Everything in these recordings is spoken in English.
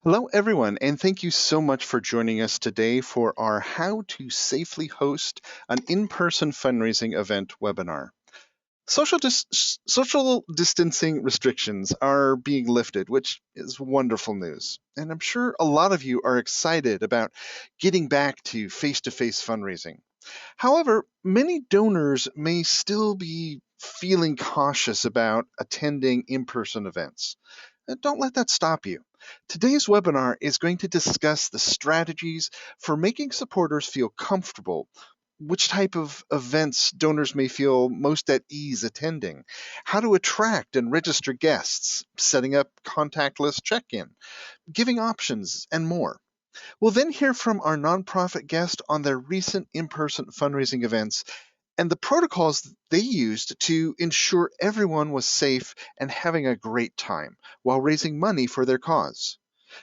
Hello, everyone, and thank you so much for joining us today for our How to Safely Host an In-Person Fundraising Event webinar. Social distancing restrictions are being lifted, which is wonderful news. And I'm sure a lot of you are excited about getting back to face-to-face fundraising. However, many donors may still be feeling cautious about attending in-person events. Don't let that stop you. Today's webinar is going to discuss the strategies for making supporters feel comfortable, which type of events donors may feel most at ease attending, how to attract and register guests, setting up contactless check-in, giving options, and more. We'll then hear from our nonprofit guest on their recent in-person fundraising events and the protocols they used to ensure everyone was safe and having a great time while raising money for their cause.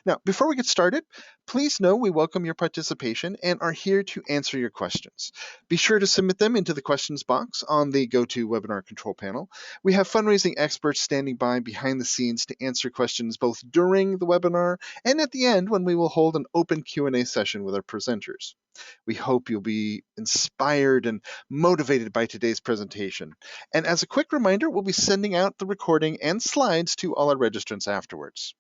Now, before we get started, please know we welcome your participation and are here to answer your questions. Be sure to submit them into the questions box on the GoToWebinar control panel. We have fundraising experts standing by behind the scenes to answer questions both during the webinar and at the end when we will hold an open Q&A session with our presenters. We hope you'll be inspired and motivated by today's presentation. And as a quick reminder, we'll be sending out the recording and slides to all our registrants afterwards.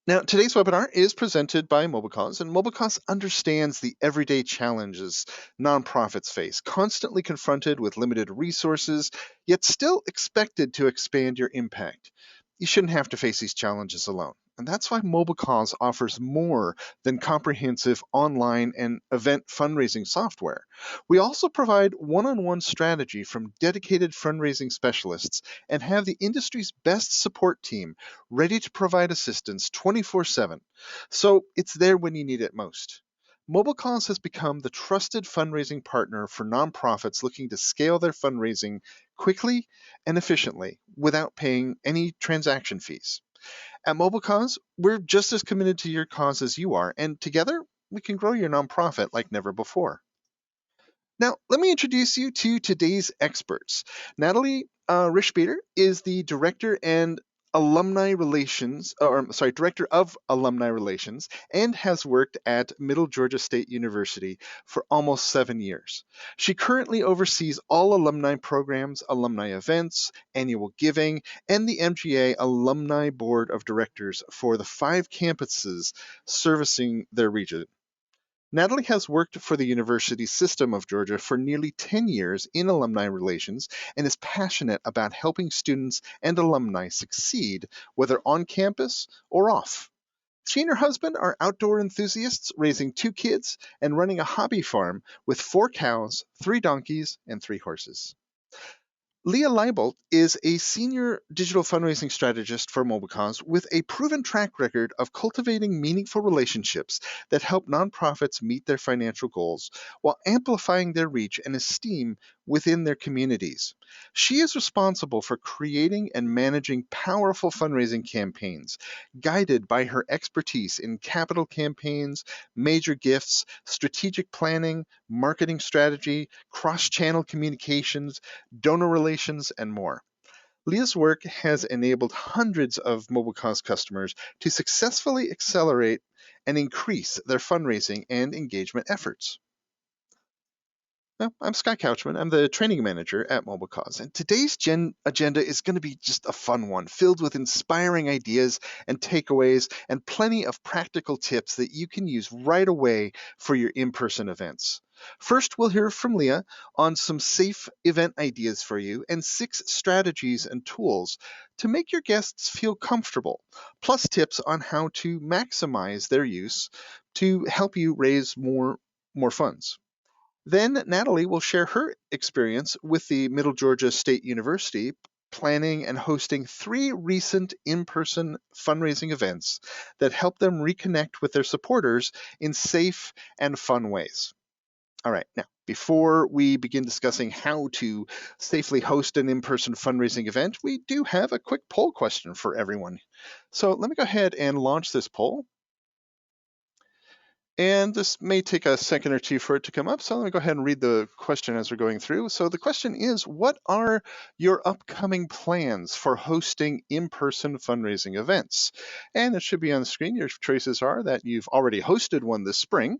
Now, today's webinar is presented by MobileCause, and MobileCause understands the everyday challenges nonprofits face, constantly confronted with limited resources, yet still expected to expand your impact. You shouldn't have to face these challenges alone. And that's why MobileCause offers more than comprehensive online and event fundraising software. We also provide one-on-one strategy from dedicated fundraising specialists and have the industry's best support team ready to provide assistance 24/7. So it's there when you need it most. MobileCause has become the trusted fundraising partner for nonprofits looking to scale their fundraising quickly and efficiently without paying any transaction fees. At MobileCause, we're just as committed to your cause as you are, and together we can grow your nonprofit like never before. Now, let me introduce you to today's experts. Natalie Rishbeater is the director and director of alumni relations, and has worked at Middle Georgia State University for almost 7 years. She currently oversees all alumni programs, alumni events, annual giving, and the MGA Alumni Board of Directors for the 5 campuses servicing their region. Natalie has worked for the University System of Georgia for nearly 10 years in alumni relations and is passionate about helping students and alumni succeed, whether on campus or off. She and her husband are outdoor enthusiasts, raising 2 kids and running a hobby farm with 4 cows, 3 donkeys, and 3 horses. Leah Leibold is a senior digital fundraising strategist for MobileCause with a proven track record of cultivating meaningful relationships that help nonprofits meet their financial goals while amplifying their reach and esteem within their communities. She is responsible for creating and managing powerful fundraising campaigns, guided by her expertise in capital campaigns, major gifts, strategic planning, marketing strategy, cross-channel communications, donor relations, and more. Leah's work has enabled hundreds of MobileCause customers to successfully accelerate and increase their fundraising and engagement efforts. I'm Scott Couchman. I'm the training manager at MobileCause, and today's agenda is going to be just a fun one, filled with inspiring ideas and takeaways and plenty of practical tips that you can use right away for your in-person events. First, we'll hear from Leah on some safe event ideas for you and 6 strategies and tools to make your guests feel comfortable, plus tips on how to maximize their use to help you raise more funds. Then Natalie will share her experience with the Middle Georgia State University planning and hosting 3 recent in-person fundraising events that help them reconnect with their supporters in safe and fun ways. All right, now, before we begin discussing how to safely host an in-person fundraising event, we do have a quick poll question for everyone. So let me go ahead and launch this poll. And this may take a second or two for it to come up, so let me go ahead and read the question as we're going through. So the question is, what are your upcoming plans for hosting in-person fundraising events? And it should be on the screen. Your choices are that you've already hosted one this spring,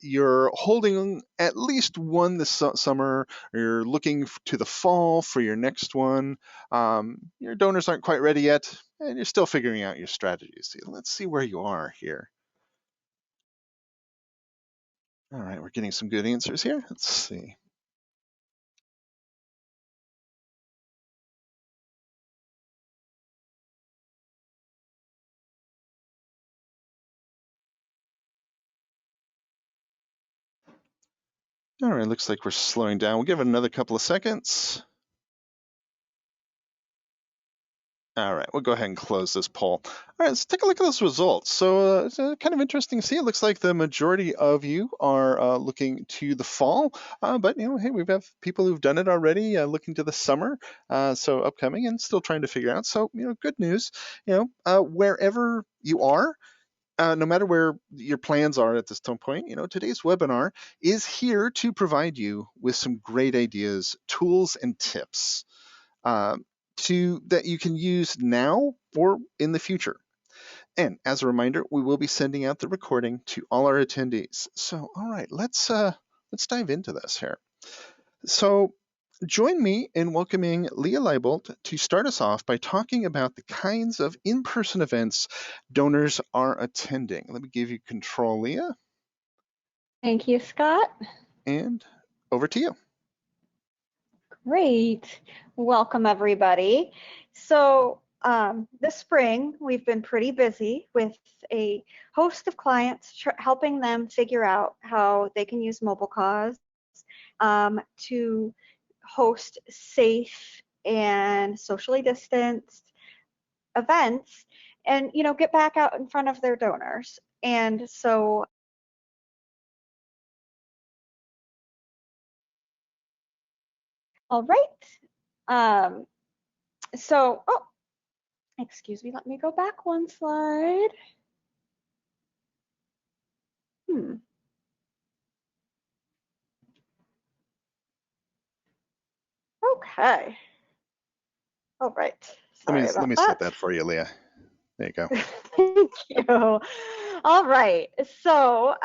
you're holding at least one this summer, or you're looking to the fall for your next one. Your donors aren't quite ready yet, and you're still figuring out your strategies. Let's see where you are here. All right, we're getting some good answers here. Let's see. All right, looks like we're slowing down. We'll give it another couple of seconds. All right, we'll go ahead and close this poll. All right, let's take a look at those results. So it's kind of interesting to see. It looks like the majority of you are looking to the fall, but hey, we have people who've done it already, looking to the summer, so upcoming, and still trying to figure out. So good news. Wherever you are. No matter where your plans are at this point, today's webinar is here to provide you with some great ideas, tools, and tips. That you can use now or in the future. And as a reminder, we will be sending out the recording to all our attendees. So, all right, let's dive into this here. So, join me in welcoming Leah Leibold to start us off by talking about the kinds of in-person events donors are attending. Let me give you control, Leah. Thank you, Scott. And over to you. Great. Welcome, everybody. So this spring, we've been pretty busy with a host of clients helping them figure out how they can use MobileCause to host safe and socially distanced events and, get back out in front of their donors. And so all right. Oh, excuse me, let me go back one slide. Okay. All right. Sorry Let about me set that. that for you, Leah. There you go. Thank you. All right. So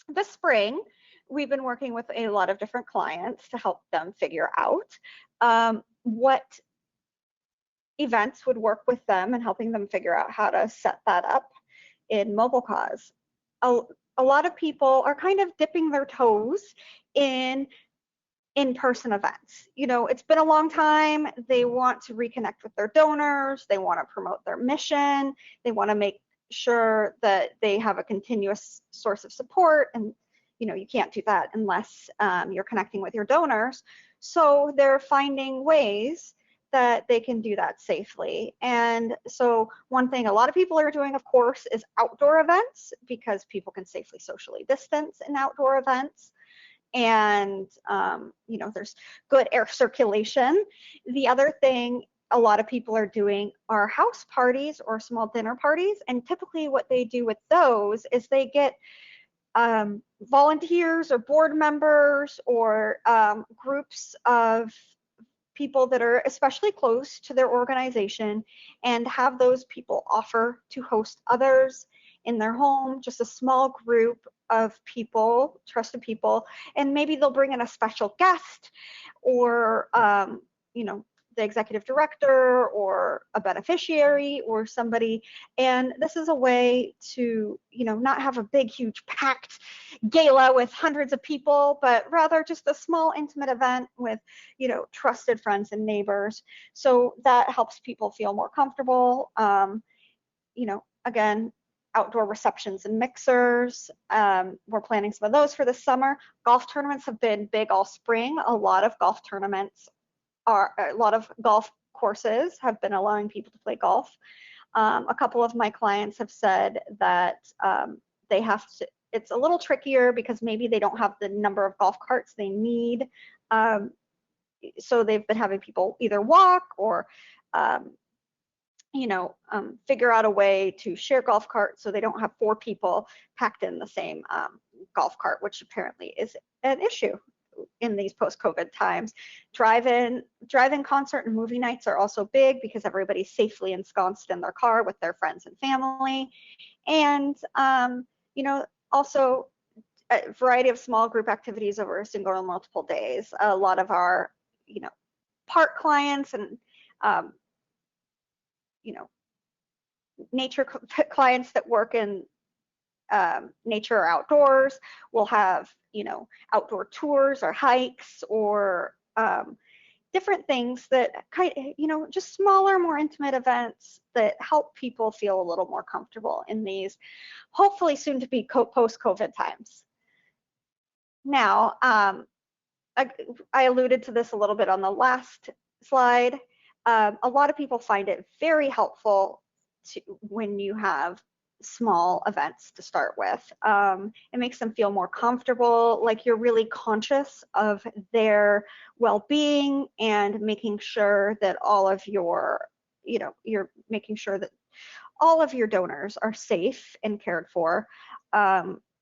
this spring, we've been working with a lot of different clients to help them figure out what events would work with them and helping them figure out how to set that up in MobileCause. A lot of people are kind of dipping their toes in in-person events. It's been a long time. They want to reconnect with their donors. They want to promote their mission. They want to make sure that they have a continuous source of support. And, you can't do that unless you're connecting with your donors. So they're finding ways that they can do that safely. And so one thing a lot of people are doing, of course, is outdoor events because people can safely socially distance in outdoor events. And there's good air circulation. The other thing a lot of people are doing are house parties or small dinner parties, and typically what they do with those is they get volunteers or board members or groups of people that are especially close to their organization and have those people offer to host others in their home, just a small group of people, trusted people, and maybe they'll bring in a special guest or, the executive director or a beneficiary or somebody. And this is a way to, not have a big, huge packed gala with hundreds of people, but rather just a small, intimate event with, trusted friends and neighbors. So that helps people feel more comfortable. Again, outdoor receptions and mixers. We're planning some of those for the summer. Golf tournaments have been big all spring. A lot of golf courses have been allowing people to play golf. A couple of my clients have said that they have to, it's a little trickier because maybe they don't have the number of golf carts they need. So they've been having people either walk or figure out a way to share golf carts so they don't have 4 people packed in the same golf cart, which apparently is an issue in these post-COVID times. Drive-in concert and movie nights are also big because everybody's safely ensconced in their car with their friends and family. And, also a variety of small group activities over a single or multiple days. A lot of our, park clients and, nature clients that work in nature or outdoors will have, outdoor tours or hikes or different things that just smaller, more intimate events that help people feel a little more comfortable in these hopefully soon to be post-COVID times. Now, I alluded to this a little bit on the last slide. A lot of people find it very helpful when you have small events to start with. It makes them feel more comfortable, like you're really conscious of their well-being and making sure that all of your, you're making sure that all of your donors are safe and cared for.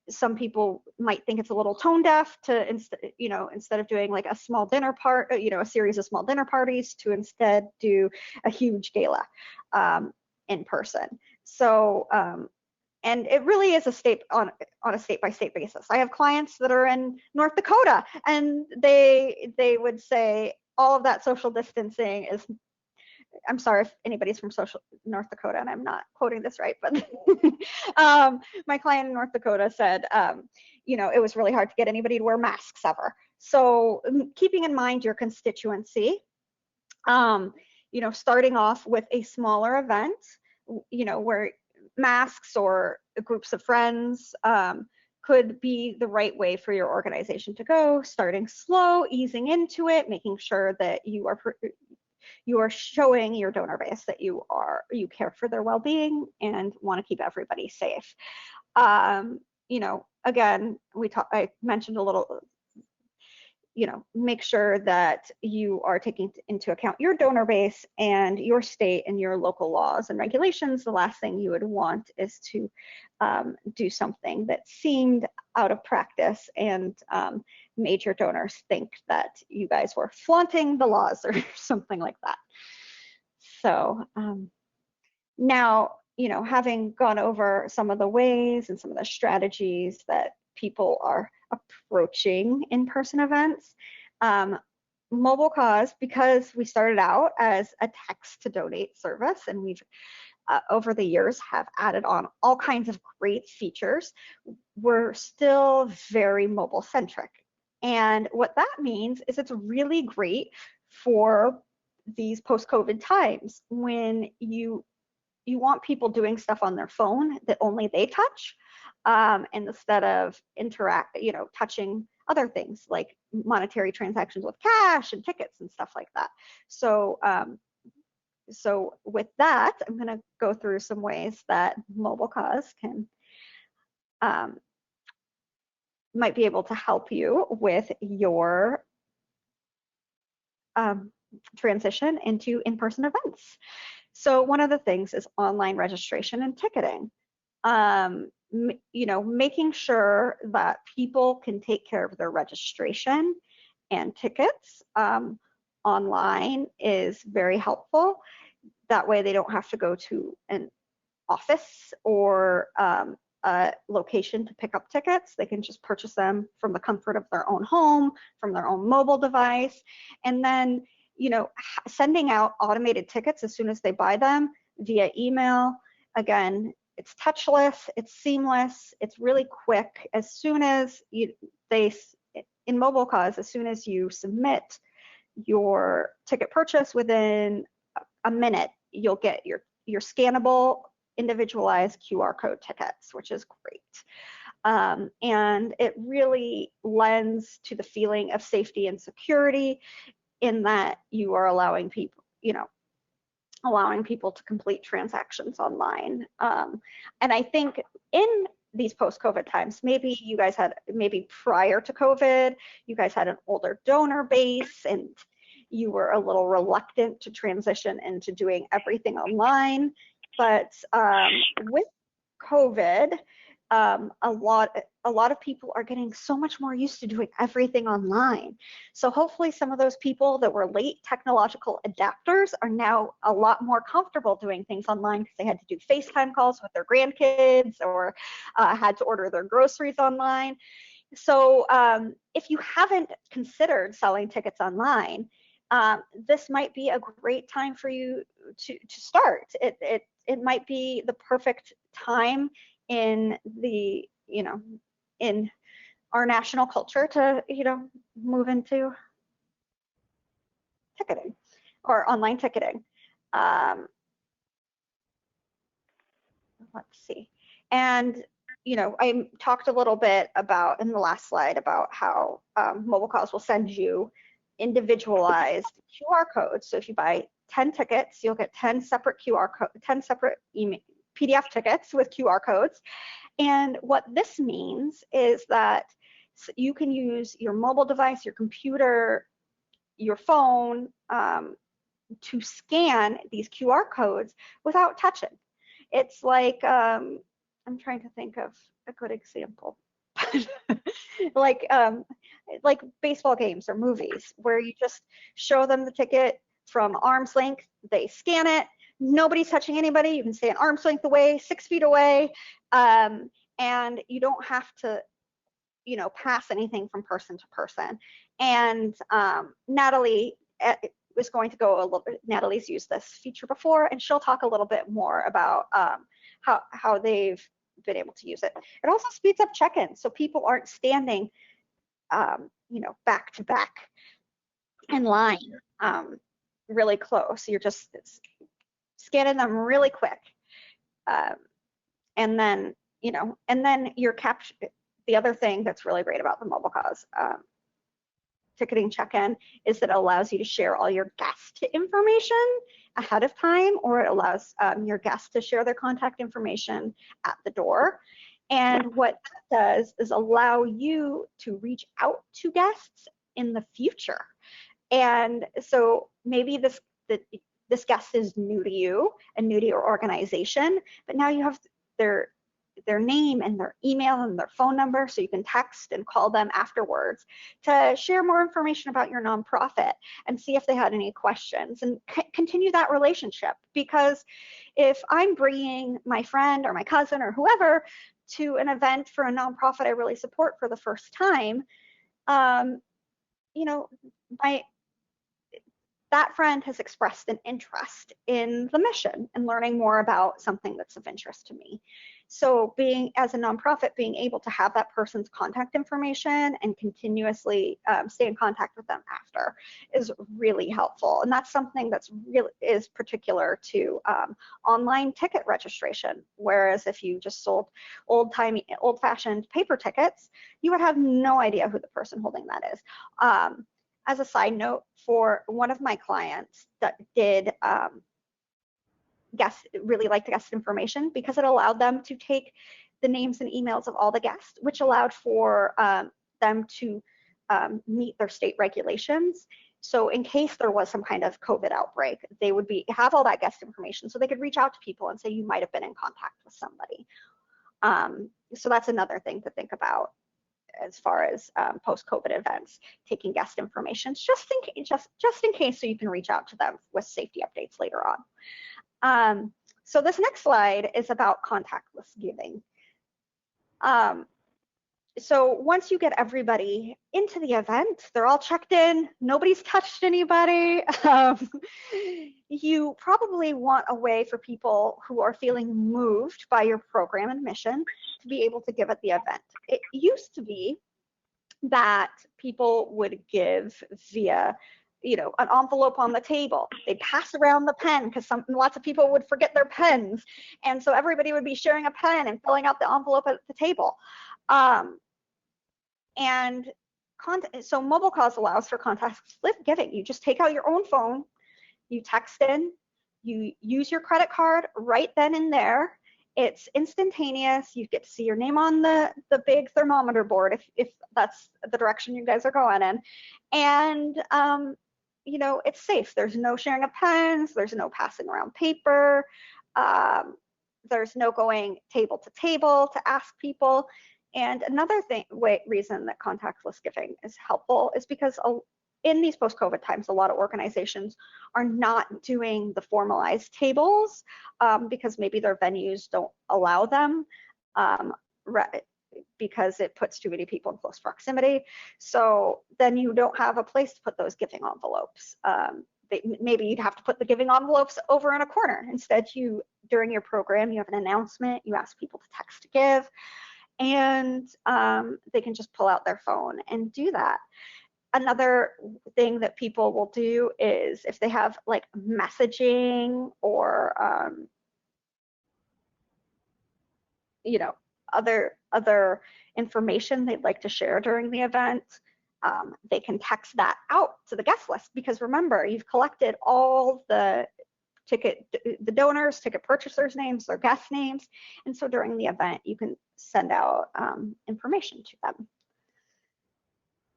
Some people might think it's a little tone deaf to instead of doing like a small dinner a series of small dinner parties, to instead do a huge gala in person. So and it really is on a state-by-state basis. I have clients that are in North Dakota, and they would say all of that social distancing is, I'm sorry if anybody's from North Dakota and I'm not quoting this right, but my client in North Dakota said, it was really hard to get anybody to wear masks ever. So keeping in mind your constituency, starting off with a smaller event, where masks or groups of friends could be the right way for your organization to go, starting slow, easing into it, making sure that you are showing your donor base that you care for their well-being and want to keep everybody safe. Again, I mentioned a little, make sure that you are taking into account your donor base and your state and your local laws and regulations. The last thing you would want is to do something that seemed out of practice and made your donors think that you guys were flaunting the laws or something like that. So now, having gone over some of the ways and some of the strategies that people are approaching in-person events, Mobile Cause, because we started out as a text to donate service, and we've over the years have added on all kinds of great features, we're still very mobile centric. And what that means is it's really great for these post-COVID times when you want people doing stuff on their phone that only they touch, and instead of touching other things like monetary transactions with cash and tickets and stuff like that. So so with that, I'm going to go through some ways that Mobile Cause can might be able to help you with your transition into in-person events. So one of the things is online registration and ticketing. Making sure that people can take care of their registration and tickets online is very helpful. That way they don't have to go to an office or a location to pick up tickets. They can just purchase them from the comfort of their own home, from their own mobile device, and then sending out automated tickets as soon as they buy them via email. Again, it's touchless, it's seamless, it's really quick. As soon as in Mobile Cause, as soon as you submit your ticket purchase, within a minute, you'll get your scannable, individualized QR code tickets, which is great. And it really lends to the feeling of safety and security in that you are allowing people, to complete transactions online. And I think in these post-COVID times, maybe you guys prior to COVID, you guys had an older donor base, and you were a little reluctant to transition into doing everything online. But with COVID, a lot of people are getting so much more used to doing everything online. So hopefully some of those people that were late technological adapters are now a lot more comfortable doing things online because they had to do FaceTime calls with their grandkids or had to order their groceries online. So if you haven't considered selling tickets online, this might be a great time for you to start. It might be the perfect time in the, in our national culture to, move into ticketing or online ticketing. Let's see. And, I talked a little bit about in the last slide about how mobile calls will send you individualized QR codes. So if you buy 10 tickets, you'll get 10 separate QR code, 10 separate PDF tickets with QR codes. And what this means is that you can use your mobile device, your computer, your phone to scan these QR codes without touching. It's like, I'm trying to think of a good example. like baseball games or movies where you just show them the ticket from arm's length, they scan it, nobody's touching anybody, you can stay an arm's length away, 6 feet away, and you don't have to pass anything from person to person. And Natalie is going to go a little bit, Natalie's used this feature before, and she'll talk a little bit more about how they've been able to use it. It also speeds up check-ins, so people aren't standing back to back in line really close. You're just scanning them really quick, and then you're capture. The other thing that's really great about the mobile calls ticketing check-in is that it allows you to share all your guest information ahead of time, or it allows your guests to share their contact information at the door. And what that does is allow you to reach out to guests in the future. And so maybe this guest is new to you and new to your organization, but now you have their name and their email and their phone number, so you can text and call them afterwards to share more information about your nonprofit and see if they had any questions and continue that relationship. Because if I'm bringing my friend or my cousin or whoever to an event for a nonprofit I really support for the first time, that friend has expressed an interest in the mission and learning more about something that's of interest to me. So as a nonprofit, being able to have that person's contact information and continuously stay in contact with them after is really helpful. And that's something that's really is particular to online ticket registration. Whereas if you just sold old-fashioned paper tickets, you would have no idea who the person holding that is. As a side note, for one of my clients that did really liked guest information because it allowed them to take the names and emails of all the guests, which allowed for them to meet their state regulations. So in case there was some kind of COVID outbreak, they would have all that guest information so they could reach out to people and say you might have been in contact with somebody. So that's another thing to think about as far as post-COVID events, taking guest information just in case, so you can reach out to them with safety updates later on. So this next slide is about contactless giving. So once you get everybody into the event, they're all checked in, nobody's touched anybody, you probably want a way for people who are feeling moved by your program and mission to be able to give at the event. It used to be that people would give via an envelope on the table. They'd pass around the pen because lots of people would forget their pens. And so everybody would be sharing a pen and filling out the envelope at the table. So mobile calls allows for contactless giving. You just take out your own phone, you text in, you use your credit card right then and there. It's instantaneous. You get to see your name on the big thermometer board if that's the direction you guys are going in. And it's safe. There's no sharing of pens, there's no passing around paper, there's no going table to table to ask people. And another reason that contactless giving is helpful is because in these post-COVID times, a lot of organizations are not doing the formalized tables because maybe their venues don't allow them because it puts too many people in close proximity. So then you don't have a place to put those giving envelopes. Maybe you'd have to put the giving envelopes over in a corner. Instead, during your program, you have an announcement, you ask people to text to give, and they can just pull out their phone and do that. Another thing that people will do is if they have like messaging or other information they'd like to share during the event, they can text that out to the guest list, because remember, you've collected all the donors, ticket purchasers' names, their guest names, and so during the event you can send out information to them.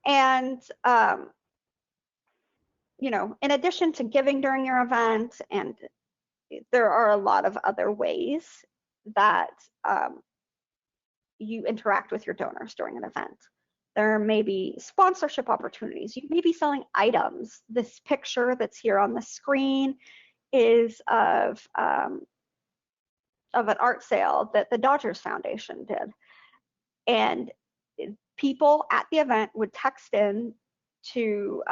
And in addition to giving during your event, and there are a lot of other ways that you interact with your donors during an event. There may be sponsorship opportunities. You may be selling items. This picture that's here on the screen is of an art sale that the Dodgers Foundation did. And people at the event would text in to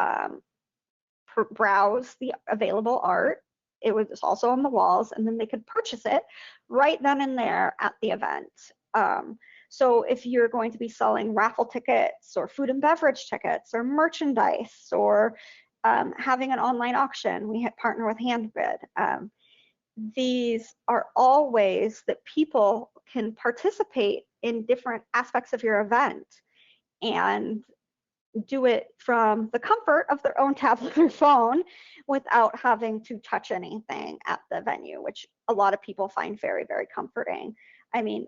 browse the available art. It was also on the walls, and then they could purchase it right then and there at the event. So if you're going to be selling raffle tickets or food and beverage tickets or merchandise or having an online auction, we partner with HandGrid. These are all ways that people can participate in different aspects of your event and do it from the comfort of their own tablet or phone without having to touch anything at the venue, which a lot of people find very, very comforting. I mean,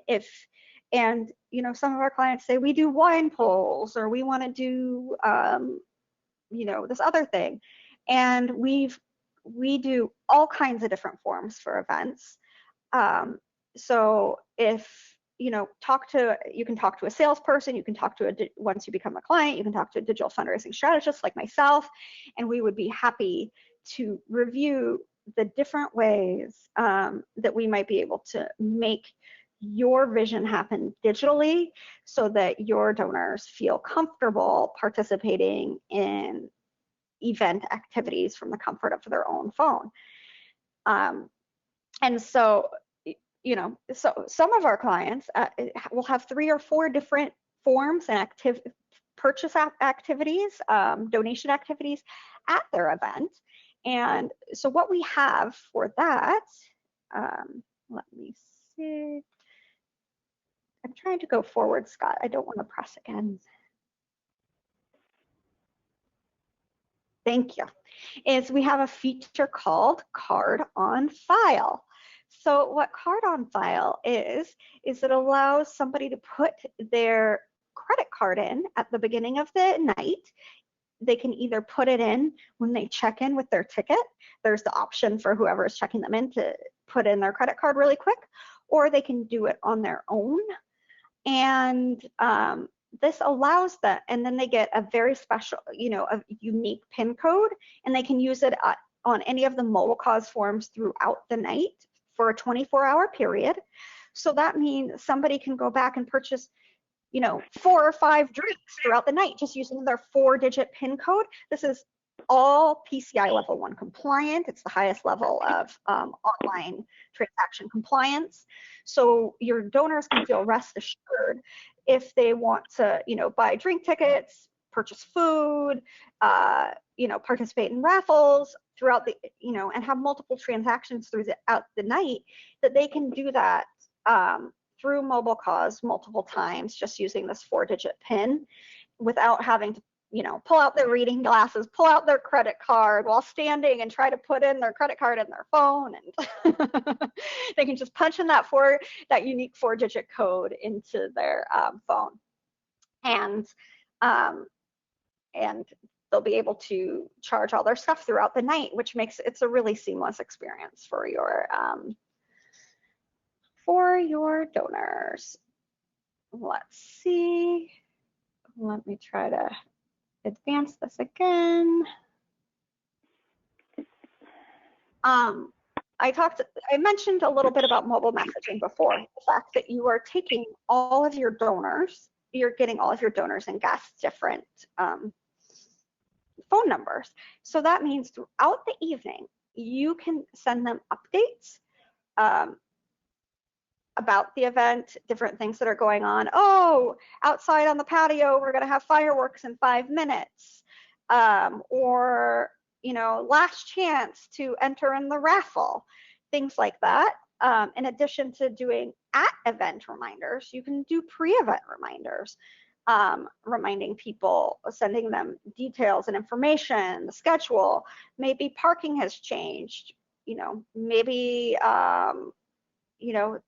some of our clients say we do wine polls, or we want to do, this other thing. And we do all kinds of different forms for events. So if you can talk to a salesperson, you can talk to once you become a client, you can talk to a digital fundraising strategist like myself, and we would be happy to review the different ways that we might be able to make your vision happen digitally so that your donors feel comfortable participating in event activities from the comfort of their own phone. And so so some of our clients will have 3 or 4 different forms and purchase activities, donation activities at their event. And so what we have for that, let me see. I'm trying to go forward, Scott. I don't want to press again. Thank you. Is we have a feature called Card on File. So what Card on File is it allows somebody to put their credit card in at the beginning of the night. They can either put it in when they check in with their ticket. There's the option for whoever is checking them in to put in their credit card really quick, or they can do it on their own. And this allows that, and then they get a very special, a unique PIN code, and they can use it on any of the mobile cause forms throughout the night for a 24-hour period. So that means somebody can go back and purchase 4 or 5 drinks throughout the night just using their 4-digit PIN code. This is all PCI level 1 compliant. It's the highest level of online transaction compliance. So your donors can feel rest assured if they want to, buy drink tickets, purchase food, participate in raffles throughout the, and have multiple transactions throughout the night, that they can do that through mobile cause multiple times just using this 4-digit PIN without having to pull out their reading glasses, pull out their credit card while standing and try to put in their credit card in their phone. And they can just punch in that unique 4-digit code into their phone. And they'll be able to charge all their stuff throughout the night, which makes it's a really seamless experience for your donors. Let's see. Let me try to advance this again. I mentioned a little bit about mobile messaging before, the fact that you are taking all of your donors, you're getting all of your donors and guests different phone numbers. So that means throughout the evening, you can send them updates about the event, different things that are going on. Oh, outside on the patio, we're going to have fireworks in 5 minutes. Or, last chance to enter in the raffle, things like that. In addition to doing at-event reminders, you can do pre-event reminders, reminding people, sending them details and information, the schedule. Maybe parking has changed. Maybe the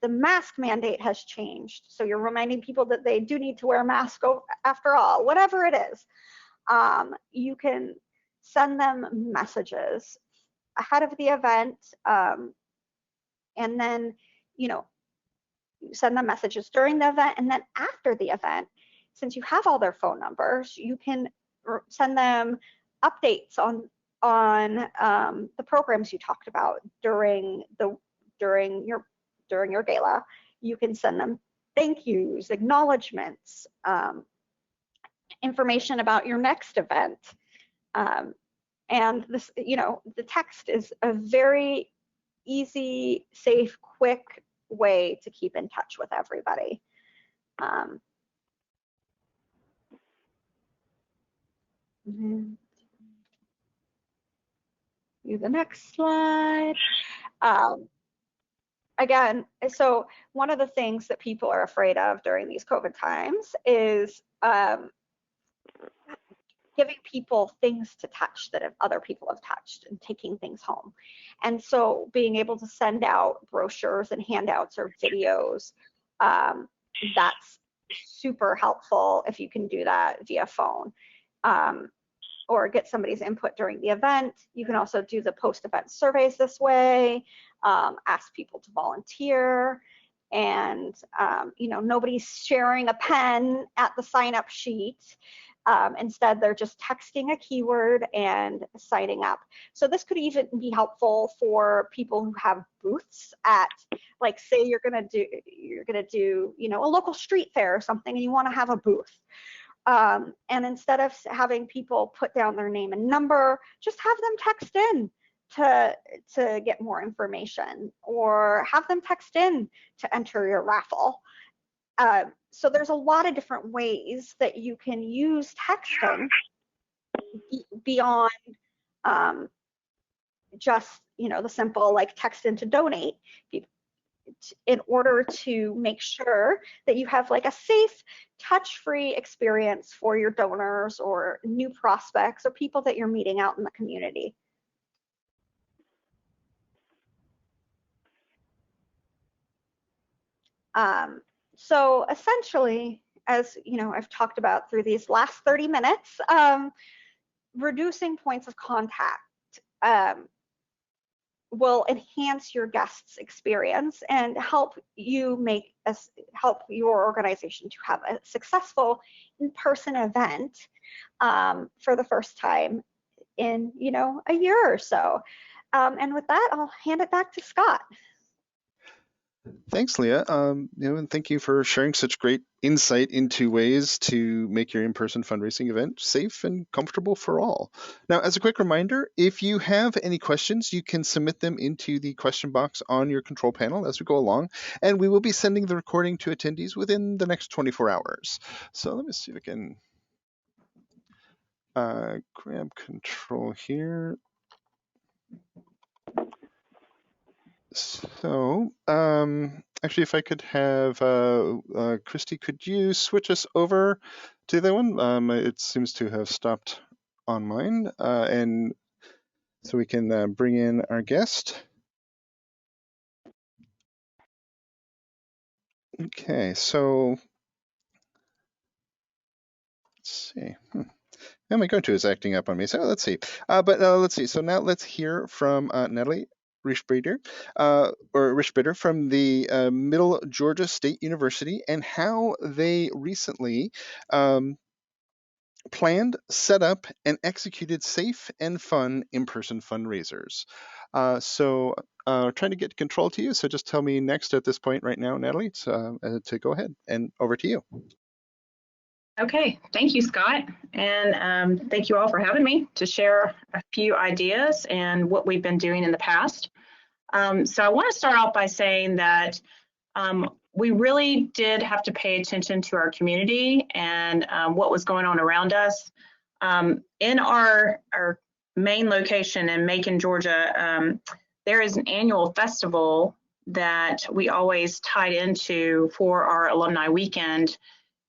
mask mandate has changed. So you're reminding people that they do need to wear a mask after all, whatever it is. You can send them messages ahead of the event, and then, send them messages during the event, and then after the event, since you have all their phone numbers, you can send them updates on the programs you talked about during your gala. You can send them thank yous, acknowledgments, information about your next event. And this, the text is a very easy, safe, quick way to keep in touch with everybody. Do the next slide. Again, so one of the things that people are afraid of during these COVID times is giving people things to touch that other people have touched and taking things home. And so being able to send out brochures and handouts or videos, that's super helpful if you can do that via phone, or get somebody's input during the event. You can also do the post-event surveys this way, ask people to volunteer, and nobody's sharing a pen at the sign-up sheet. Instead, they're just texting a keyword and signing up. So this could even be helpful for people who have booths at, like, say you're gonna do a local street fair or something, and you want to have a booth. And instead of having people put down their name and number, just have them text in to get more information, or have them text in to enter your raffle. So there's a lot of different ways that you can use texting beyond just the simple like text in to donate, in order to make sure that you have like a safe, touch-free experience for your donors or new prospects or people that you're meeting out in the community. So essentially, as I've talked about through these last 30 minutes, reducing points of contact will enhance your guests' experience and help your organization to have a successful in-person event for the first time in a year or so. And with that, I'll hand it back to Scott. Thanks, Leah. And thank you for sharing such great insight into ways to make your in-person fundraising event safe and comfortable for all. Now, as a quick reminder, if you have any questions, you can submit them into the question box on your control panel as we go along, and we will be sending the recording to attendees within the next 24 hours. So let me see if I can grab control here. So, actually, if I could have Christy, could you switch us over to that one? It seems to have stopped on mine, and so we can bring in our guest. Okay, so let's see. Oh, my go-to is acting up on me. So let's see. Let's see. So now let's hear from Natalie Rishbeater, or Rishbeater from the Middle Georgia State University, and how they recently planned, set up, and executed safe and fun in-person fundraisers. Trying to get control to you. So just tell me next at this point right now, Natalie, to go ahead, and over to you. Okay, thank you, Scott. And thank you all for having me to share a few ideas and what we've been doing in the past. So I want to start off by saying that we really did have to pay attention to our community and what was going on around us. In our main location in Macon, Georgia, there is an annual festival that we always tied into for our Alumni Weekend.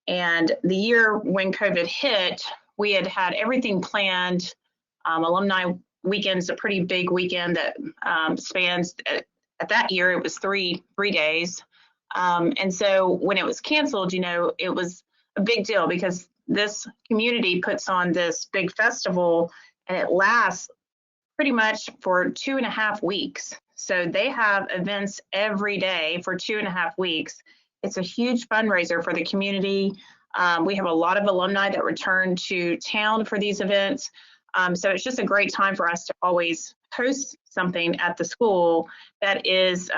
And the year when COVID hit, we had everything planned. Alumni Weekend is a pretty big weekend that spans, at that year, it was three days. And so when it was canceled, it was a big deal because this community puts on this big festival and it lasts pretty much for 2.5 weeks. So they have events every day for 2.5 weeks. It's a huge fundraiser for the community. We have a lot of alumni that return to town for these events. So it's just a great time for us to always host something at the school that is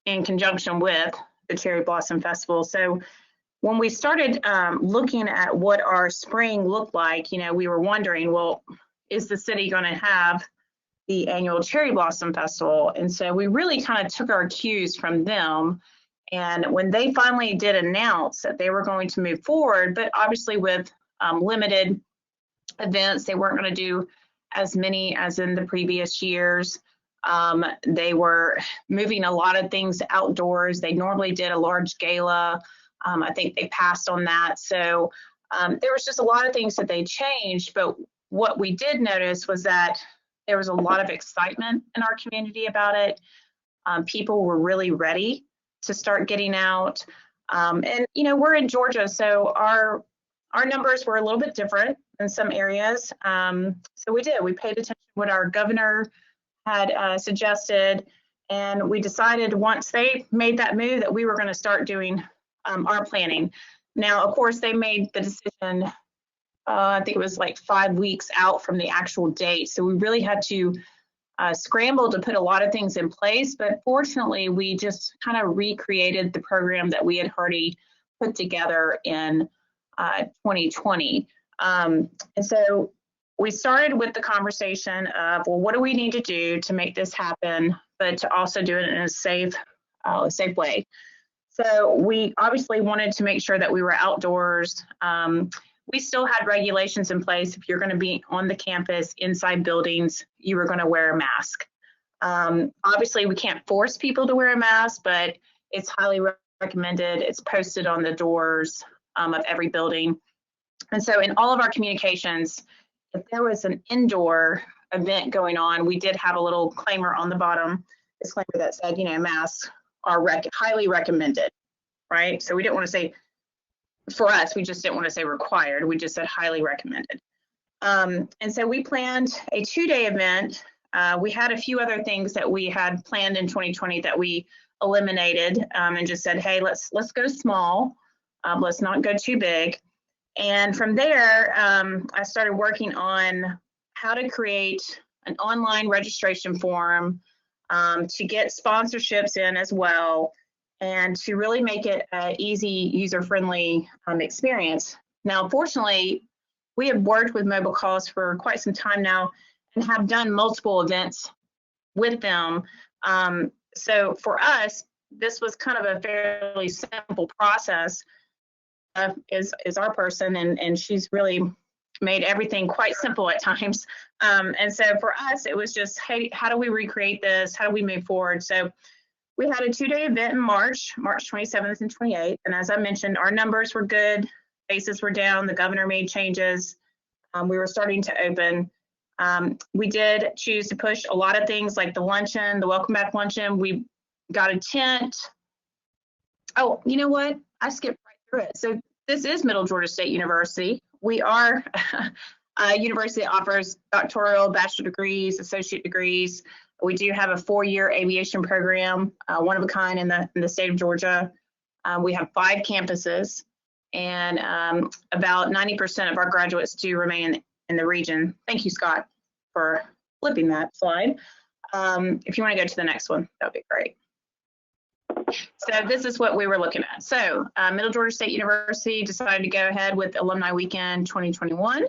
in conjunction with the Cherry Blossom Festival. So when we started looking at what our spring looked like, we were wondering, well, is the city going to have the annual Cherry Blossom Festival? And so we really kind of took our cues from them. And when they finally did announce that they were going to move forward, but obviously with limited events, they weren't going to do as many as in the previous years. They were moving a lot of things outdoors. They normally did a large gala. I think they passed on that. So there was just a lot of things that they changed. But what we did notice was that there was a lot of excitement in our community about it. People were really ready to start getting out. And, we're in Georgia, so our numbers were a little bit different in some areas. So we paid attention to what our governor had suggested, and we decided once they made that move that we were going to start doing our planning. Now, of course, they made the decision, I think it was like 5 weeks out from the actual date. So we really had to scramble to put a lot of things in place, but fortunately we just kind of recreated the program that we had already put together in 2020. And so we started with the conversation of, well, what do we need to do to make this happen, but to also do it in a safe way. So we obviously wanted to make sure that we were outdoors. We still had regulations in place. If you're going to be on the campus, inside buildings, you were going to wear a mask. Obviously, we can't force people to wear a mask, but it's highly recommended. It's posted on the doors of every building. And so in all of our communications, if there was an indoor event going on, we did have a little disclaimer on the bottom, disclaimer that said, masks are highly recommended, right? So we didn't want to say, for us, we just didn't want to say required. We just said highly recommended. And so we planned a 2-day event. We had a few other things that we had planned in 2020 that we eliminated and just said, hey, let's go small. Let's not go too big. And from there, I started working on how to create an online registration form to get sponsorships in as well, and to really make it an easy, user-friendly experience. Now, fortunately, we have worked with Mobile Cause for quite some time now and have done multiple events with them. So for us, this was kind of a fairly simple process. Is our person, and she's really made everything quite simple at times. And so for us, it was just, hey, how do we recreate this? How do we move forward? So we had a 2-day event in March 27th and 28th. And as I mentioned, our numbers were good. Cases were down. The governor made changes. We were starting to open. We did choose to push a lot of things like the luncheon, the welcome back luncheon. We got a tent. Oh, you know what? I skipped right through it. So this is Middle Georgia State University. we are a university that offers doctoral, bachelor degrees, associate degrees. We do have a 4-year aviation program, one of a kind in the state of Georgia. We have 5 campuses, and about 90% of our graduates do remain in the region. Thank you, Scott, for flipping that slide. If you want to go to the next one, that would be great. So this is what we were looking at. So Middle Georgia State University decided to go ahead with Alumni Weekend 2021.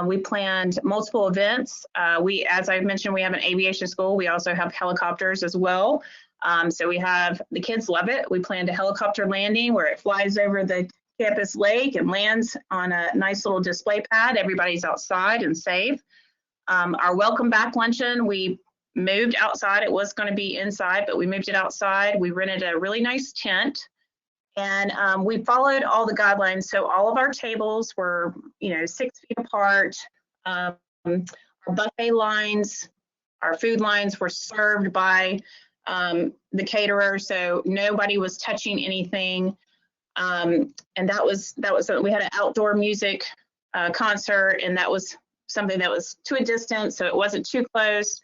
We planned multiple events. As I mentioned, we have an aviation school. We also have helicopters as well. So we have, the kids love it. We planned a helicopter landing where it flies over the campus lake and lands on a nice little display pad. Everybody's outside and safe. Our welcome back luncheon, we moved outside. It was going to be inside, but we moved it outside. We rented a really nice tent, and we followed all the guidelines. So all of our tables were, 6 feet apart. Our buffet lines, our food lines were served by the caterer, so nobody was touching anything. And that was we had an outdoor music concert, and that was something that was to a distance, so it wasn't too close.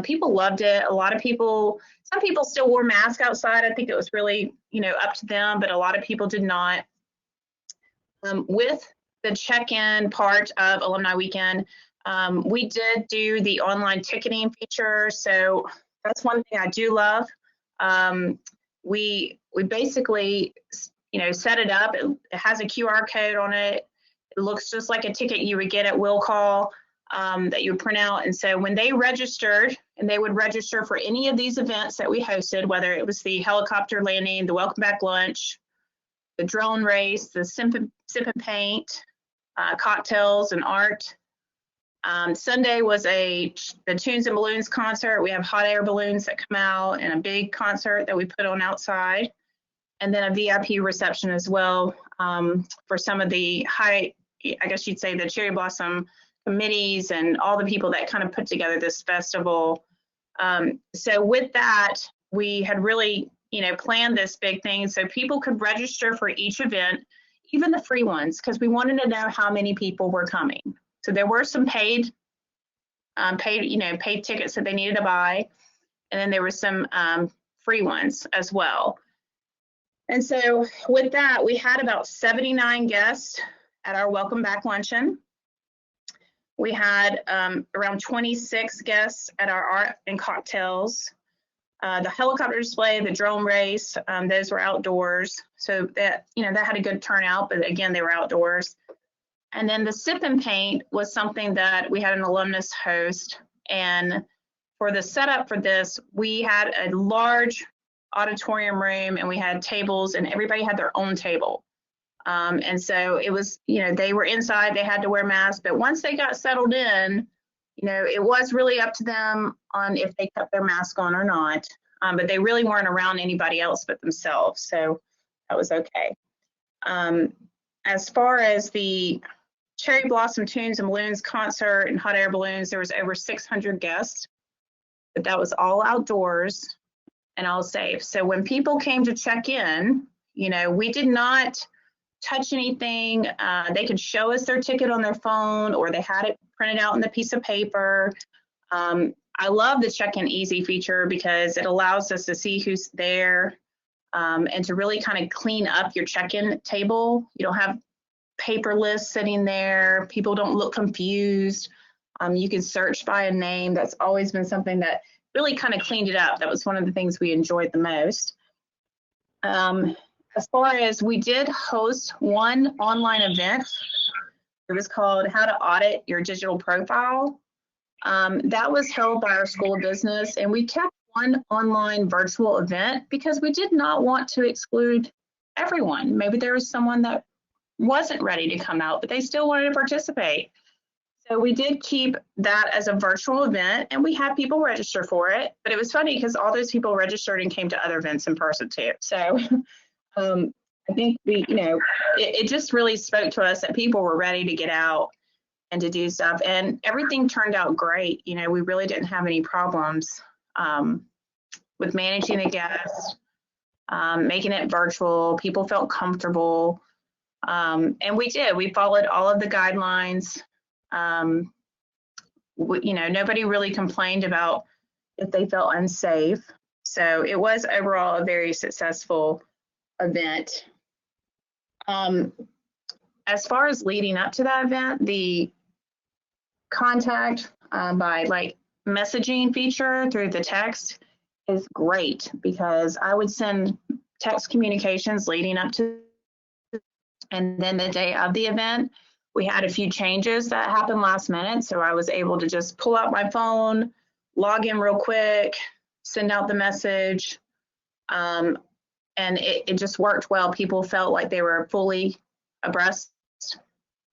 People loved it. A lot of people, some people still wore masks outside. I think it was really, up to them, but a lot of people did not. With the check-in part of Alumni Weekend, we did do the online ticketing feature. So that's one thing I do love. We basically, set it up. It has a QR code on it. It looks just like a ticket you would get at will call. That you would print out. And so when they registered, and they would register for any of these events that we hosted, whether it was the helicopter landing, the welcome back lunch, the drone race, the sip and paint, cocktails and art. Sunday was the Tunes and Balloons concert. We have hot air balloons that come out, and a big concert that we put on outside. And then a VIP reception as well for some of the I guess you'd say the cherry blossom committees and all the people that kind of put together this festival. So with that, we had really, planned this big thing so people could register for each event, even the free ones, because we wanted to know how many people were coming. So there were some paid tickets that they needed to buy, and then there were some free ones as well. And so with that, we had about 79 guests at our welcome back luncheon. We had around 26 guests at our art and cocktails. The helicopter display, the drone race, those were outdoors. So that, that had a good turnout, but again, they were outdoors. And then the sip and paint was something that we had an alumnus host. And for the setup for this, we had a large auditorium room, and we had tables, and everybody had their own table. And so it was, they were inside, they had to wear masks, but once they got settled in, it was really up to them on if they kept their mask on or not. But they really weren't around anybody else but themselves. So that was okay. As far as the Cherry Blossom Tunes and Balloons concert and hot air balloons, there was over 600 guests, but that was all outdoors and all safe. So when people came to check in, we did not touch anything. They could show us their ticket on their phone, or they had it printed out in the piece of paper. I love the check-in easy feature because it allows us to see who's there and to really kind of clean up your check-in table. You don't have paper lists sitting there. People don't look confused. You can search by a name. That's always been something that really kind of cleaned it up. That was one of the things we enjoyed the most. As far as, we did host one online event. It was called How to Audit Your Digital Profile. That was held by our School of Business, and we kept one online virtual event because we did not want to exclude everyone. Maybe there was someone that wasn't ready to come out, but they still wanted to participate. So we did keep that as a virtual event, and we had people register for it. But it was funny because all those people registered and came to other events in person too. So I think it just really spoke to us that people were ready to get out and to do stuff, and everything turned out great. We really didn't have any problems with managing the guests, making it virtual. People felt comfortable. And we followed all of the guidelines. Nobody really complained about if they felt unsafe. So it was overall a very successful event. As far as leading up to that event, the contact by like messaging feature through the text is great, because I would send text communications leading up to, and then the day of the event, we had a few changes that happened last minute. So I was able to just pull out my phone, log in real quick, send out the message. And it just worked well. People felt like they were fully abreast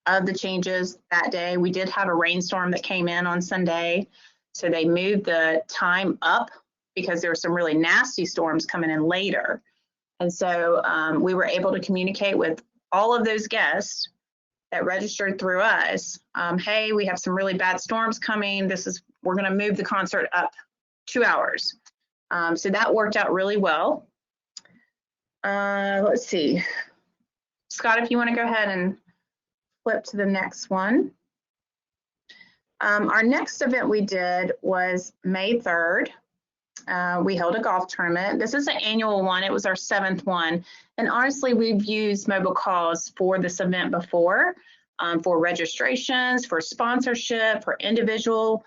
of the changes that day. We did have a rainstorm that came in on Sunday, so they moved the time up because there were some really nasty storms coming in later. And so we were able to communicate with all of those guests that registered through us. Hey, we have some really bad storms coming. We're going to move the concert up 2 hours. So that worked out really well. Let's see. Scott, if you want to go ahead and flip to the next one. Our next event we did was May 3rd. We held a golf tournament. This is an annual one. It was our 7th one. And honestly, we've used mobile calls for this event before, for registrations, for sponsorship, for individual